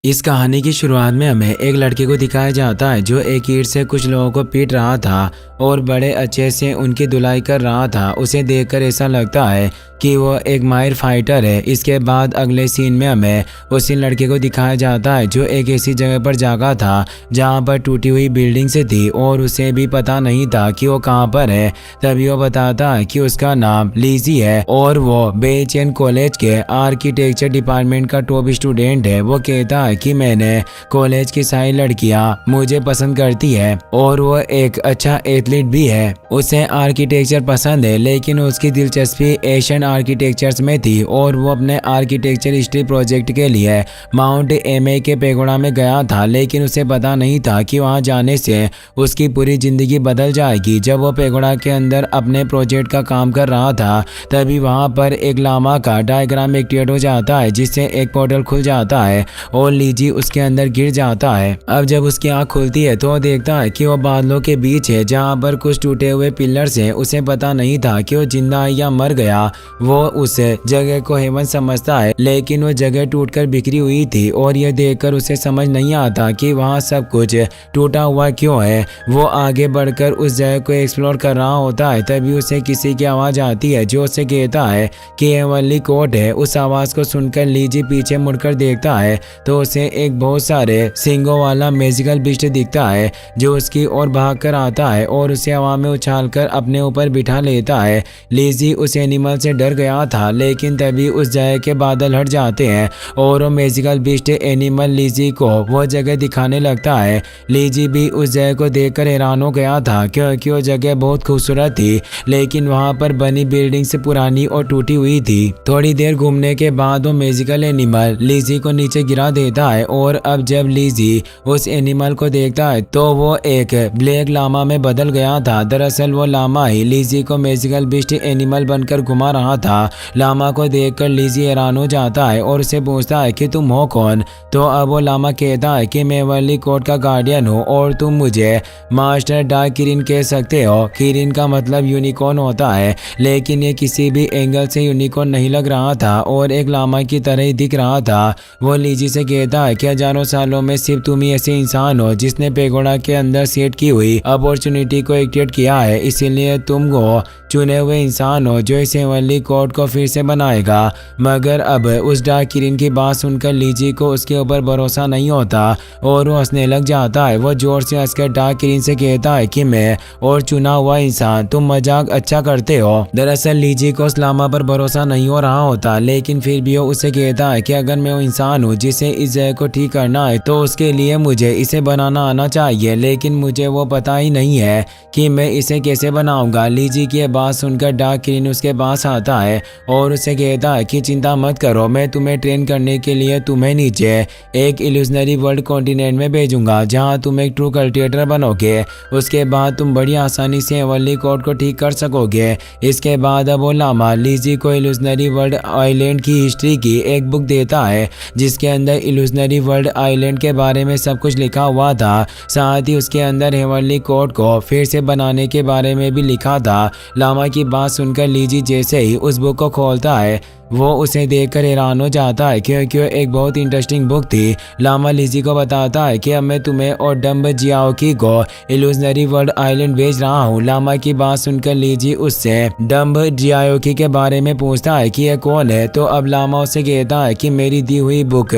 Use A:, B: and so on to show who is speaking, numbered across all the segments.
A: इस कहानी की शुरुआत में हमें एक लड़के को दिखाया जाता है जो एक ईंट से कुछ लोगों को पीट रहा था और बड़े अच्छे से उनकी धुलाई कर रहा था। उसे देखकर ऐसा लगता है कि वो एक माहिर फाइटर है। इसके बाद अगले सीन में हमें उसी लड़के को दिखाया जाता है जो एक ऐसी जगह पर जागा था जहाँ पर टूटी हुई बिल्डिंग से थी और उसे भी पता नहीं था कि वो कहाँ पर है। तभी वो बताता है कि उसका नाम लीजी है और वो बेचेन कॉलेज के आर्किटेक्चर डिपार्टमेंट का टॉप स्टूडेंट है। वो कहता है कि मैंने कॉलेज की सारी लड़कियां मुझे पसंद करती है और वो एक अच्छा एथलीट भी है। उसे आर्किटेक्चर पसंद है लेकिन उसकी दिलचस्पी एशियन आर्किटेक्चर्स में थी और वो अपने आर्किटेक्चर हिस्ट्री प्रोजेक्ट के लिए माउंट एमे के पेगोडा में गया था, लेकिन उसे पता नहीं था कि वहां जाने से उसकी पूरी जिंदगी बदल जाएगी। जब वो पेगोडा के अंदर अपने प्रोजेक्ट का काम कर रहा था तभी वहां पर एक लामा का डायग्राम एक्टिवेट हो जाता है जिससे एक पोर्टल खुल जाता है और लीजी उसके अंदर गिर जाता है। अब जब उसकी आंख खुलती है तो वो देखता है कि वो बादलों के बीच है जहाँ पर कुछ टूटे हुए पिलर्स हैं। उसे पता नहीं था कि वो जिंदा है या मर गया। वो उस जगह को हेवन समझता है लेकिन वो जगह टूटकर बिखरी हुई थी और यह देखकर उसे समझ नहीं आता कि वहाँ सब कुछ टूटा हुआ क्यों है। वो आगे बढ़कर उस जगह को एक्सप्लोर कर रहा होता है तभी उसे किसी की आवाज़ आती है जो उसे कहता है कि हेवनली कोर्ट है। उस आवाज़ को सुनकर लीजी पीछे मुड़कर देखता है तो उसे एक बहुत सारे सींगों वाला मैजिकल बिस्ट दिखता है जो उसकी ओर भागकर आता है और उसे हवा में उछालकर अपने ऊपर बिठा लेता है। लीजी उस एनिमल से डर गया था लेकिन तभी उस जगह के बादल हट जाते हैं और वो मैजिकल बिस्ट एनिमल लीजी को वो जगह दिखाने लगता है। लीजी भी उस जगह को देखकर हैरान हो गया था क्योंकि वो जगह बहुत खूबसूरत थी लेकिन वहाँ पर बनी बिल्डिंग से पुरानी और टूटी हुई थी। थोड़ी देर घूमने के बाद वो मैजिकल एनिमल लीजी को नीचे गिरा देता है और अब जब लीजी उस एनिमल को देखता है तो वो एक ब्लैक लामा में बदल गया था। दरअसल वो लामा ही लीजी को मैजिकल बिस्ट एनिमल बनकर घुमा रहा था। लामा को देखकर लीजी हैरान हो जाता है और उसे पूछता है कि तुम हो कौन। तो अब वो लामा कहता है कि मैं वर्ली कोर्ट का गार्डियन हूँ और तुम मुझे मास्टर डार्क किरिन कह सकते हो। किरिन का मतलब यूनिकॉर्न होता है लेकिन ये किसी भी एंगल से यूनिकॉर्न नहीं लग रहा था और एक लामा की तरह ही दिख रहा था। वो लीजी से कहता है कि हजारों सालों में सिर्फ तुम ही ऐसे इंसान हो जिसने पेगोडा के अंदर सेट की हुई अपॉर्चुनिटी को एक्टिवेट किया है, इसीलिए तुम वो चुने हुए इंसान हो जो इस हेवनली कोर्ट को फिर से बनाएगा। मगर अब उस डार्क किरिन की बात सुनकर लीजी को उसके ऊपर भरोसा नहीं होता और वो हंसने लग जाता है। वो जोर से हंसकर डार्क किरिन से कहता है कि मैं और चुना हुआ इंसान, तुम मजाक अच्छा करते हो। दरअसल लीजी को उस लामा पर भरोसा नहीं हो रहा होता लेकिन फिर भी वो उसे कहता है कि अगर मैं वो इंसान हूँ जिसे इस जगह को ठीक करना है तो उसके लिए मुझे इसे बनाना आना चाहिए, लेकिन मुझे वो पता ही नहीं है कि मैं इसे कैसे बनाऊंगा। लीजी की बात सुनकर डार्क किरिन उसके पास आता है और उसे कहता है कि चिंता मत करो, मैं तुम्हें ट्रेन करने के लिए तुम्हें नीचे एक इल्यूजनरी वर्ल्ड कॉन्टिनेंट में भेजूंगा जहां तुम एक ट्रू कल्टिवेटर बनोगे। उसके बाद तुम बड़ी आसानी से हेवनली कोर्ट को ठीक कर सकोगे। इसके बाद अब वो लामा लीजी को इल्यूजनरी वर्ल्ड आइलैंड की हिस्ट्री की एक बुक देता है जिसके अंदर इल्यूजनरी वर्ल्ड आइलैंड के बारे में सब कुछ लिखा हुआ था। साथ ही उसके अंदर हेवनली कोर्ट को फिर से बनाने के बारे में भी लिखा था। लामा की बात सुनकर लीजी जैसे ही उस बुक को खोलता है वो उसे देखकर हैरान हो जाता है क्योंकि एक बहुत इंटरेस्टिंग बुक थी। लामा लीजी को बताता है कि अब मैं तुम्हें और डम्ब जियाओकी को इल्यूजनरी वर्ल्ड आइलैंड भेज रहा हूँ। लामा की बात सुनकर लीजी उससे डम्ब जियाओकी के बारे में पूछता है कि यह कौन है। तो अब लामा उसे कहता है कि मेरी दी हुई बुक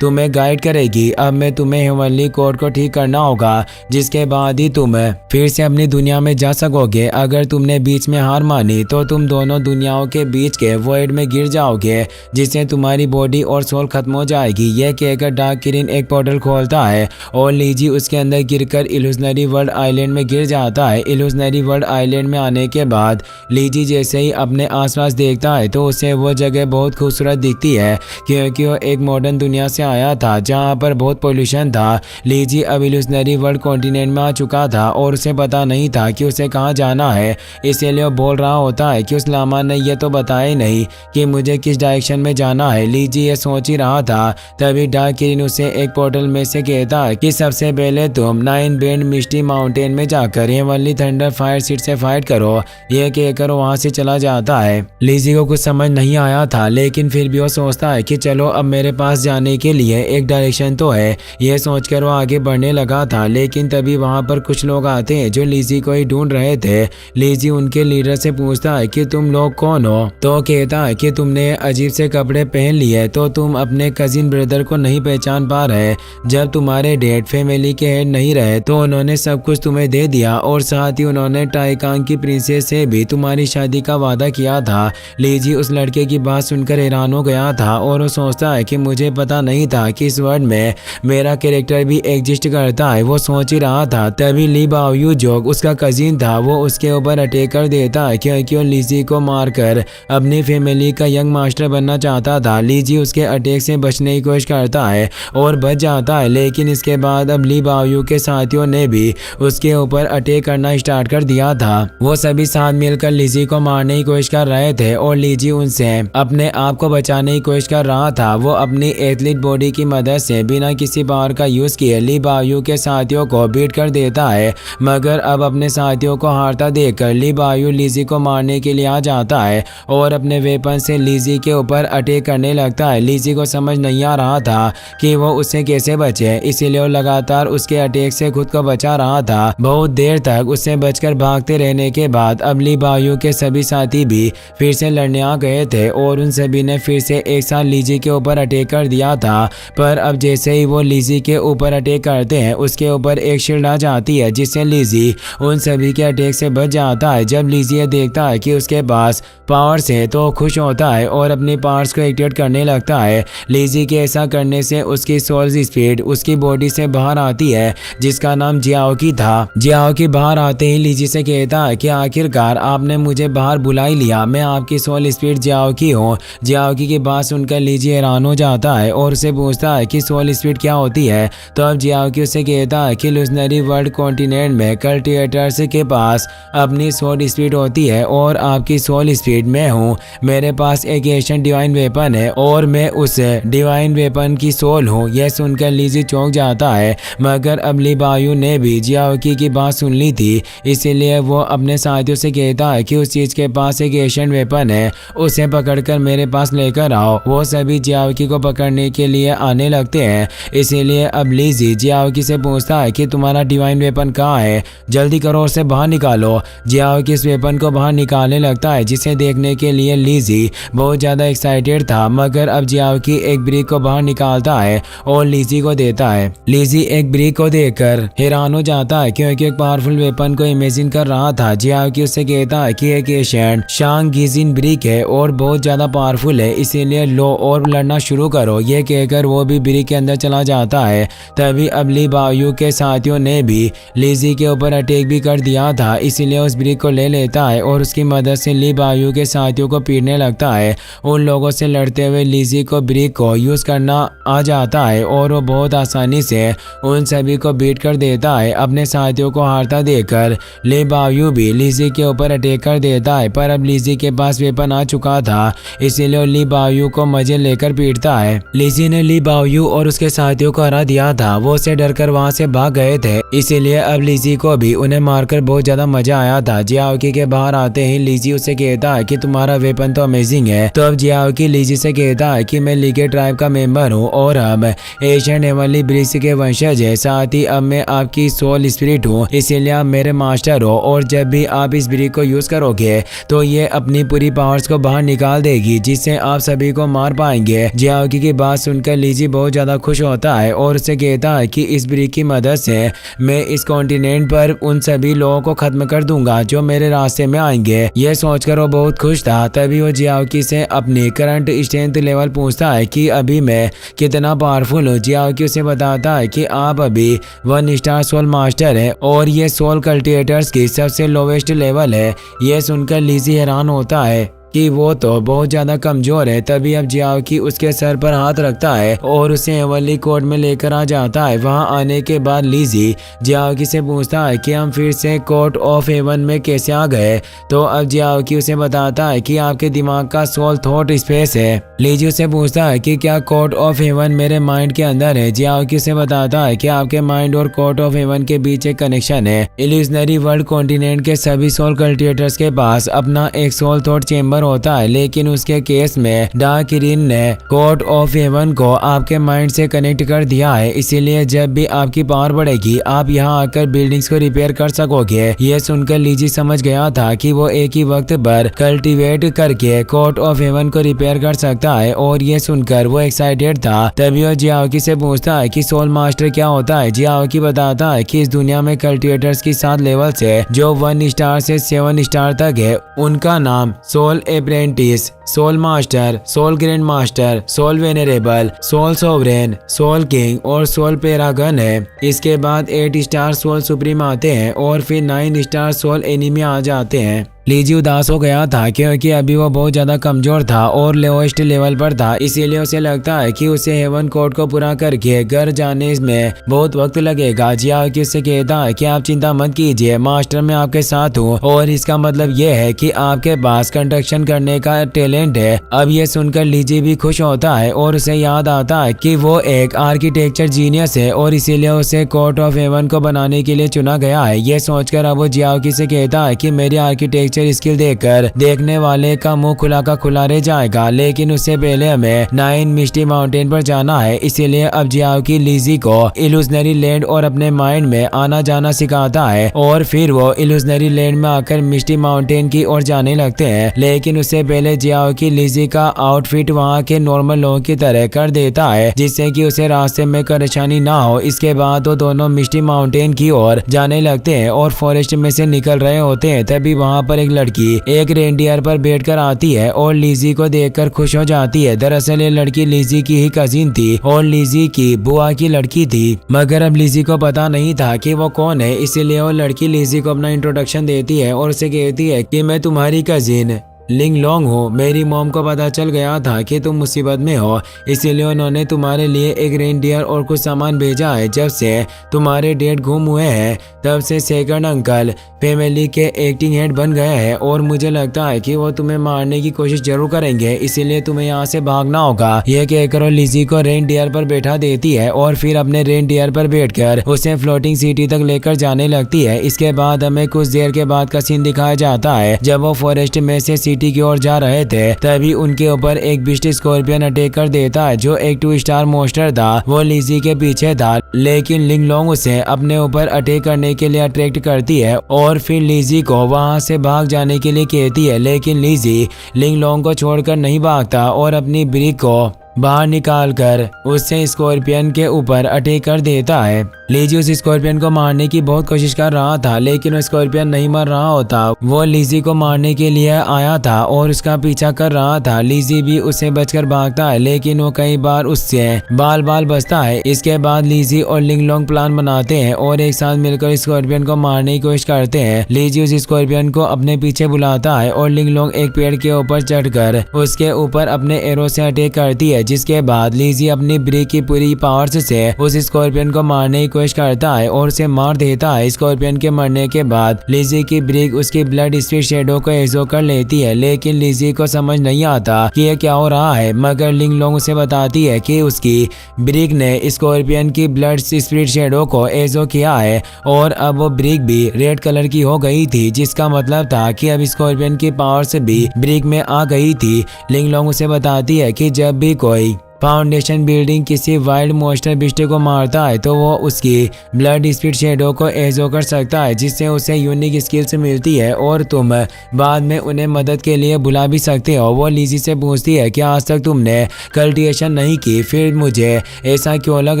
A: तुम्हें गाइड करेगी। अब मैं तुम्हें हेवनली कोर्ट को ठीक करना होगा जिसके बाद ही तुम फिर से अपनी दुनिया में जा सकोगे। अगर तुमने बीच में हार मानी तो तुम दोनों दुनियाओं के बीच के वॉइड में गिर जाओगे जिससे तुम्हारी बॉडी और सोल खत्म हो जाएगी। यह कहकर डार्क किरिन एक पोर्टल खोलता है और लीजी उसके अंदर गिरकर इल्यूजनरी वर्ल्ड आइलैंड में गिर जाता है। इल्यूजनरी वर्ल्ड आइलैंड में आने के बाद लीजी जैसे ही अपने आसपास देखता है तो उसे वो जगह बहुत खूबसूरत दिखती है क्योंकि वो एक मॉडर्न दुनिया से आया था जहाँ पर बहुत पोल्यूशन था। लीजी अब इल्यूजनरी वर्ल्ड कॉन्टिनेंट में आ चुका था और उसे पता नहीं था कि उसे कहाँ जाना है, इसीलिए वो बोल रहा होता है कि उस लामा ने यह तो बताया ही नहीं कि मुझे मुझे किस डायरेक्शन में जाना है। लीजी ये सोच ही रहा था, तभी डार्क किरण उसे एक पोर्टल में से कहता है कि सबसे पहले तुम 9 बेंड मिस्टी माउंटेन में जाकर हेवनली थंडर फायर सीट से फाइट करो। ये कहकर वहाँ से चला जाता है। लीजी को कुछ समझ नहीं आया था, लेकिन फिर भी वो सोचता है कि चलो अब मेरे पास जाने के लिए एक डायरेक्शन तो है। ये सोचकर वो आगे बढ़ने लगा था, लेकिन तभी वहाँ पर कुछ लोग आते हैं जो लीजी को ही ढूंढ रहे थे। लीजी उनके लीडर से पूछता है कि तुम लोग कौन हो, तो कहता है कि तुमने अजीब से कपड़े पहन लिए तो तुम अपने कजिन ब्रदर को नहीं पहचान पा रहे। जब तुम्हारे डैड फैमिली के हेड नहीं रहे तो उन्होंने सब कुछ तुम्हें दे दिया और साथ ही उन्होंने टाइकांग की प्रिंसेस से भी तुम्हारी शादी का वादा किया था। लीजी उस लड़के की बात सुनकर हैरान हो गया था और वो सोचता है कि मुझे पता नहीं था कि इस वर्ल्ड में मेरा कैरेक्टर भी एग्जिस्ट करता है। वो सोच ही रहा था, तभी ली बाओयू जो उसका कजिन था वो उसके ऊपर अटैक कर देता है, क्योंकि वो लीजी को मारकर अपनी फैमिली का यंग मास्टर बनना चाहता था। लीजी उसके अटैक से बचने की कोशिश करता है और बच जाता है, लेकिन इसके बाद अब ली बाओयू के साथियों ने भी उसके ऊपर अटैक करना स्टार्ट कर दिया था। वो सभी साथ मिलकर लीजी को मारने की कोशिश कर रहे थे और लीजी उनसे अपने आप को बचाने की कोशिश कर रहा था। वो अपनी एथलीट बॉडी की मदद से बिना किसी पावर का यूज किए ली बाओयू के साथियों को बीट कर देता है, मगर अब अपने साथियों को हारता देखकर ली बाओयू लीजी को मारने के लिए आ जाता है और अपने वेपन से लीजी के ऊपर अटैक करने लगता है। लीजी को समझ नहीं आ रहा था कि वो उससे कैसे बचे, इसीलिए वो लगातार उसके अटैक से खुद को बचा रहा था। बहुत देर तक उससे बचकर भागते रहने के बाद अब ली बाओयू के सभी साथी भी फिर से लड़ने आ गए थे और उन सभी ने फिर से एक साथ लीजी के ऊपर अटैक कर दिया था। पर अब जैसे ही वो लीजी के ऊपर अटैक करते हैं उसके ऊपर एक शील्ड आ जाती है, जिससे लीजी उन सभी के अटैक से बच जाता है। जब लीजी ये देखता है कि उसके पास पावर्स है तो खुश होता है और अपनी पावर्स को एक्टिवेट करने लगता है। लीजी के ऐसा करने से उसकी सोल स्पीड उसकी बॉडी से बाहर आती है, जिसका नाम जियाओकी था। जियाओकी बाहर आते ही लीजी से कहता है कि आखिरकार आपने मुझे बाहर बुला ही लिया, मैं आपकी सोल स्पीड जियाओकी हूँ। जियाओकी की बात सुनकर लीजी हैरान हो जाता है और उसे पूछता है कि सोल स्पीड क्या होती है। तो अब जियाओकी उसे कहता है कि लूजनरी वर्ल्ड कॉन्टिनेंट में कल्टिवेटर्स के पास अपनी सोल स्पीड होती है और आपकी सोल स्पीड में हूँ। मेरे पास एक एशियन डिवाइन वेपन है और मैं उस डिवाइन वेपन की सोल हूँ। यह सुनकर लीजी चौंक जाता है, मगर अब ली बाओयू ने भी जियाओकी की बात सुन ली थी, इसीलिए वो अपने साथियों से कहता है कि उस चीज के पास एक एशियन वेपन है, उसे पकड़कर मेरे पास लेकर आओ। वो सभी जियाओकी को पकड़ने के लिए आने लगते हैं, इसीलिए अब लीजी जियाओकी से पूछता है कि तुम्हारा डिवाइन वेपन कहाँ है, जल्दी करो उसे बाहर निकालो। जियाओकी इस वेपन को बाहर निकालने लगता है, जिसे देखने के लिए लीजी बहुत ज्यादा एक्साइटेड था, मगर अब जियाओकी एक ब्रिक को बाहर निकालता है और लीजी को देता है। लीजी एक ब्रिक को देखकर हैरान हो जाता है, क्योंकि एक पावरफुल वेपन को इमेजिन कर रहा था। जियाओकी उससे कहता है कि एक एशियन शांग गिजिन ब्रिक है और बहुत ज्यादा पावरफुल है, इसीलिए लो और लड़ना शुरू करो। ये कहकर वो भी ब्रिक के अंदर चला जाता है। तभी अब ली बाओयू के साथियों ने भी लीजी के ऊपर अटैक भी कर दिया था, इसीलिए उस ब्रिक को ले लेता है और उसकी मदद से ली बाओयू के साथियों को पीटने लगता है। उन लोगों से लड़ते हुए लीजी को ब्रिक को यूज करना आ जाता है और वो बहुत आसानी से उन सभी को बीट कर देता है। अपने साथियों को हारता देखकर ली बाओयू भी लीजी के ऊपर अटैक कर देता है, पर अब लीजी के पास वेपन आ चुका था, इसीलिए वो ली बाओयू को मजे लेकर पीटता है। लीजी ने ली बाओयू और उसके साथियों को हरा दिया था, वो उसे डरकर वहां से भाग गए थे, इसीलिए अब लीजी को भी उन्हें मारकर बहुत ज्यादा मजा आया था। जियाओकी के बाहर आते ही लीजी उसे कहता है कि तुम्हारा वेपन तो अमेजिंग है। तो अब जियाओकी लीजी से कहता है कि मैं लीगे ट्राइब का मेंबर हूँ और हम एशियन हेवनली ब्रिज के वंशज है, साथ ही अब मैं आपकी सोल स्पिरिट हूँ, इसीलिए आप मेरे मास्टर हो और जब भी आप इस ब्रिज को यूज करोगे तो ये अपनी पूरी पावर्स को बाहर निकाल देगी, जिससे आप सभी को मार पाएंगे। जियाओकी की बात सुनकर लीजी बहुत ज्यादा खुश होता है और उसे कहता है कि इस ब्रिज की मदद से मैं इस कॉन्टिनेंट पर उन सभी लोगों को खत्म कर दूंगा जो मेरे रास्ते में आएंगे। यह सोचकर वो बहुत खुश था। तभी वो जियाओकी से अपनी करंट स्ट्रेंथ लेवल पूछता है कि अभी मैं कितना पावरफुल हूँ। जियाओकी उसे बताता है कि आप अभी 1 स्टार सोल मास्टर है और ये सोल कल्टिवेटर्स की सबसे लोवेस्ट लेवल है। यह सुनकर लीजी हैरान होता है कि वो तो बहुत ज्यादा कमजोर है। तभी अब जियाओकी उसके सर पर हाथ रखता है और उसे हेवनली कोर्ट में लेकर आ जाता है। वहां आने के बाद लीजी जियाओकी से पूछता है कि हम फिर से कोर्ट ऑफ हेवन में कैसे आ गए। तो अब जियाओकी उसे बताता है कि आपके दिमाग का सोल थॉट स्पेस है। लीजी उसे पूछता है कि क्या कोर्ट ऑफ हेवन मेरे माइंड के अंदर है। जियाओकी उसे बताता है कि आपके माइंड और कोर्ट ऑफ हेवन के बीच एक कनेक्शन है। इल्यूजनरी वर्ल्ड कॉन्टिनेंट के सभी सोल कल्टिवेटर्स के पास अपना एक सोल थॉट चेम्बर होता है, लेकिन उसके केस में डार्क किरण ने कोर्ट ऑफ हेवन को आपके माइंड से कनेक्ट कर दिया है। इसीलिए जब भी आपकी पावर बढ़ेगी आप यहाँ आकर बिल्डिंग्स को रिपेयर कर सकोगे। ये सुनकर लीजी समझ गया था कि वो एक ही वक्त पर कल्टीवेट करके कोर्ट ऑफ हेवन को रिपेयर कर सकता है और ये सुनकर वो एक्साइटेड था। तभी वो जियाओकी से पूछता है कि सोल मास्टर क्या होता है। जियाओकी बताता है कि इस दुनिया में कल्टिवेटर्स की 7 लेवल्स है जो 1 स्टार से 7 स्टार तक है। उनका नाम soul apprentice, soul master, soul grand master, soul venerable, soul sovereign, soul king और सोल पैरागन है। इसके बाद 8 स्टार सोल सुप्रीम आते हैं और फिर 9 स्टार सोल एनिमी आ जाते हैं। लीजी उदास हो गया था क्योंकि अभी वो बहुत ज्यादा कमजोर था और लोएस्ट लेवल पर था। इसीलिए उसे लगता है कि उसे हेवन कोड को पूरा करके घर जाने में बहुत वक्त लगेगा। जियाओकी उससे कहता है कि आप चिंता मत कीजिए, मास्टर मैं आपके साथ हूँ और इसका मतलब ये है कि आपके पास कंस्ट्रक्शन करने का टैलेंट है। अब ये सुनकर लीजी भी खुश होता है और उसे याद आता है कि वो एक आर्किटेक्चर जीनियस है और इसीलिए उसे कोर्ट ऑफ हेवन को बनाने के लिए चुना गया है। ये सोचकर अब वो जियाओकी से कहता है कि मेरी आर्किटेक्चर स्किल देखकर देखने वाले का मुंह खुला का खुला रह जाएगा, लेकिन उससे पहले हमें 9 मिस्टी माउंटेन पर जाना है। इसीलिए अब जियाओकी लीजी को इल्यूजनरी लैंड और अपने माइंड में आना जाना सिखाता है और फिर वो इल्यूजनरी लैंड में आकर मिस्टी माउंटेन की ओर जाने लगते हैं। लेकिन उससे पहले जियाओकी लीजी का आउटफिट वहाँ के नॉर्मल लोगों की तरह कर देता है जिससे कि उसे रास्ते में परेशानी ना हो। इसके बाद वो दोनों मिस्टी माउंटेन की ओर जाने लगते हैं और फॉरेस्ट में से निकल रहे होते हैं। तभी वहाँ पर एक लड़की एक रेनडियर पर बैठकर आती है और लीजी को देखकर खुश हो जाती है। दरअसल ये लड़की लीजी की ही कजिन थी और लीजी की बुआ की लड़की थी, मगर अब लीजी को पता नहीं था कि वो कौन है। इसीलिए वो लड़की लीजी को अपना इंट्रोडक्शन देती है और उसे कहती है कि मैं तुम्हारी कजिन लिंगलोंग हो। मेरी मॉम को पता चल गया था कि तुम मुसीबत में हो, इसीलिए उन्होंने तुम्हारे लिए एक रेनडियर और कुछ सामान भेजा है। जब से तुम्हारे डैड गुम हुए हैं तब से सेकंड अंकल फैमिली के एक्टिंग हेड बन गए हैं और मुझे लगता है कि वो तुम्हें मारने की कोशिश जरूर करेंगे, इसीलिए तुम्हें यहाँ से भागना होगा। यह कहकर वो लीजी को रेनडियर पर बैठा देती है और फिर अपने रेनडियर पर बैठकर उसे फ्लोटिंग सिटी तक लेकर जाने लगती है। इसके बाद हमें कुछ देर के बाद का सीन दिखाया जाता है। जब वो फॉरेस्ट में से सिटी की ओर जा रहे थे तभी उनके ऊपर एक बिस्ट स्कॉर्पियन अटैक कर देता है जो एक 2 स्टार मॉन्स्टर था। वो लीजी के पीछे था, लेकिन लिंगलोंग उसे अपने ऊपर अटैक करने के लिए अट्रैक्ट करती है और फिर लीजी को वहां से भाग जाने के लिए कहती है। लेकिन लीजी लिंगलोंग को छोड़कर नहीं भागता और अपनी ब्रिक को बाहर निकालकर उससे स्कॉर्पियन के ऊपर अटैक कर देता है। लीजी उस स्कॉर्पियन को मारने की बहुत कोशिश कर रहा था, लेकिन वो स्कॉर्पियन नहीं मर रहा होता। वो लीजी को मारने के लिए आया था और उसका पीछा कर रहा था। लीजी भी उससे बचकर भागता है, लेकिन वो कई बार उससे बाल बाल बचता है। इसके बाद लीजी और लिंगलोंग प्लान बनाते हैं और एक साथ मिलकर स्कॉर्पियन को मारने की कोशिश करते हैं। लीजी उस स्कॉर्पियन को अपने पीछे बुलाता है और लिंगलोंग एक पेड़ के ऊपर चढ़कर उसके ऊपर अपने एरो से अटैक करती है, जिसके बाद लीजी अपनी ब्रेक की पूरी पावर्स से उस स्कॉर्पियन को मारने की कोशिश करता है और उसे मार देता है। स्कॉर्पियन के मरने के बाद लीजी की ब्रेक उसकी ब्लड स्पीड शेडो को एब्जॉर्ब कर लेती है, लेकिन लीजी को समझ नहीं आता कि यह क्या हो रहा है। मगर लिंगलोंग उसे बताती है कि उसकी ब्रेक ने स्कॉर्पियन की ब्लड स्पीड शेडो को एब्जॉर्ब किया है और अब वो ब्रेक भी रेड कलर की हो गई थी, जिसका मतलब था कि अब स्कॉर्पियन की पावर्स भी ब्रेक में आ गई थी। लिंगलोंग उसे बताती है कि जब भी कोई फाउंडेशन बिल्डिंग किसी वाइल्ड मॉन्स्टर बिस्ट को मारता है तो वो उसकी ब्लड स्पीड शेडो को एब्जॉर्ब कर सकता है, जिससे उसे यूनिक स्किल्स मिलती है और तुम बाद में उन्हें मदद के लिए बुला भी सकते हो। वो लीजी से पूछती है कि आज तक तुमने कल्टिवेशन नहीं की, फिर मुझे ऐसा क्यों लग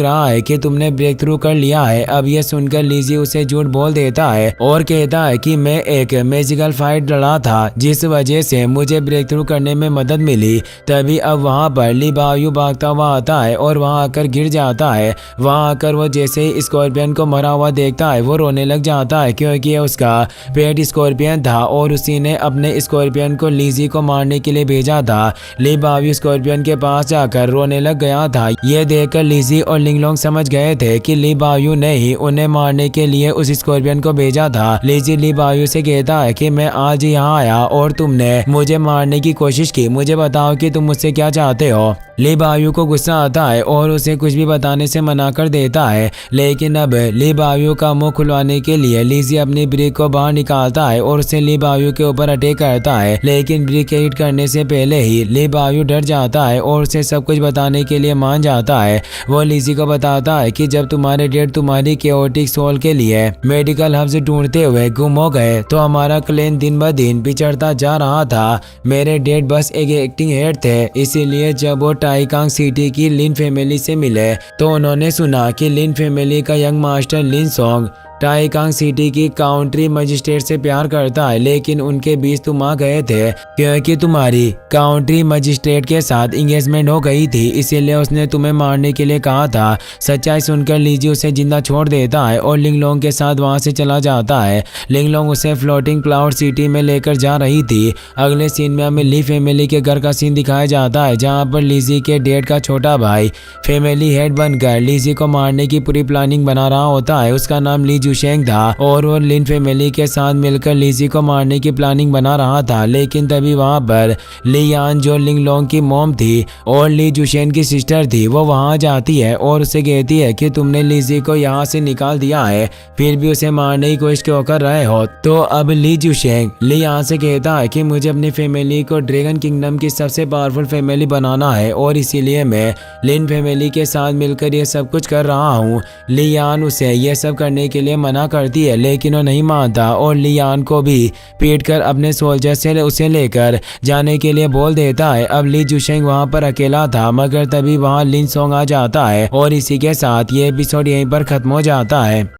A: रहा है कि तुमने ब्रेक थ्रू कर लिया है। अब यह सुनकर लीजी उसे झूठ बोल देता है और कहता है कि मैं एक मैजिकल फाइट लड़ा था जिस वजह से मुझे ब्रेक थ्रू करने में मदद मिली। तभी अब वहाँ पर ली बायू भागता हुआ आता है और वहाँ आकर गिर जाता है। वहाँ आकर वो जैसे ही स्कॉर्पियन को मरा हुआ देखता है वो रोने लग जाता है, क्योंकि उसका पेट स्कॉर्पियन था और उसी ने अपने स्कॉर्पियन को लिजी को मारने के लिए भेजा था। ली बाओयू स्कॉर्पियन के पास जाकर रोने लग गया था। ये देखकर लिजी और लिंगलोंग समझ गए थे कि ली बाओयू ने ही उन्हें मारने के लिए उस स्कॉर्पियन को भेजा था। लिजी ली बाओयू से कहता है कि मैं आज यहाँ आया और तुमने मुझे मारने की कोशिश की, मुझे बताओ कि तुम मुझसे क्या चाहते हो। ली बाओयू को गुस्सा आता है और उसे कुछ भी बताने से मना कर देता है, लेकिन अब ली बाओयू का मुंह खुलवाने के लिए लिजी अपनी ब्रिक को बाहर निकालता है और उसे ली बाओयू के ऊपर अटैक करता है। लेकिन ब्रिक के हिट करने से पहले ही ली बाओयू डर जाता है और उसे सब कुछ बताने के लिए मान जाता है। वो लिजी को बताता है कि जब तुम्हारे डैड तुम्हारी केओटिक सोल के लिए मेडिकल हब्स ढूंढते हुए गुम हो गए तो हमारा क्लैन दिन ब दिन पिछड़ता जा रहा था। मेरे डैड बस एक एक्टिंग हेड थे, इसीलिए जब वो टाइकांग सिटी की लिन फैमिली से मिले तो उन्होंने सुना कि लिन फैमिली का यंग मास्टर लिन सोंग टाइकांग सिटी की काउंट्री मजिस्ट्रेट से प्यार करता है, लेकिन उनके बीच तुम आ गए थे क्योंकि तुम्हारी काउंट्री मजिस्ट्रेट के साथ इंगेजमेंट हो गई थी, इसीलिए उसने तुम्हें मारने के लिए कहा था। सच्चाई सुनकर लीजी उसे जिंदा छोड़ देता है और लिंगलोंग के साथ वहां से चला जाता है। लिंगलोंग उसे फ्लोटिंग क्लाउड सिटी में लेकर जा रही थी। अगले सीन में हमें ली फैमिली के घर का सीन दिखाया जाता है, जहाँ पर लीजी के डैड का छोटा भाई फैमिली हेड बनकर लीजी को मारने की पूरी प्लानिंग बना रहा होता है। उसका नाम ली जुशेंग था और वो लिन फैमिली के साथ मिलकर लिजी को मारने की प्लानिंग बना रहा था। लेकिन तभी वहां पर ली यान जो लिंगलोंग की मॉम थी और ली जुशेन की सिस्टर थी, वो वहां जाती है और उसे कहती है कि तुमने लिजी को यहाँ से निकाल दिया है फिर भी उसे मारने की कोशिश क्यों कर रहे हो। तो अब ली जुशेंग ली यान से कहता है कि मुझे अपनी फैमिली को ड्रैगन किंगडम की सबसे पावरफुल फैमिली बनाना है और इसीलिए मैं लिन फैमिली के साथ मिलकर ये सब कुछ कर रहा हूँ। ली यान उसे ये सब करने के लिए मना करती है, लेकिन वो नहीं मानता और ली यान को भी पीटकर अपने सोल्जर से उसे लेकर जाने के लिए बोल देता है। अब ली जुशेंग वहां पर अकेला था, मगर तभी वहां लिन सोंग आ जाता है और इसी के साथ ये एपिसोड यहीं पर खत्म हो जाता है।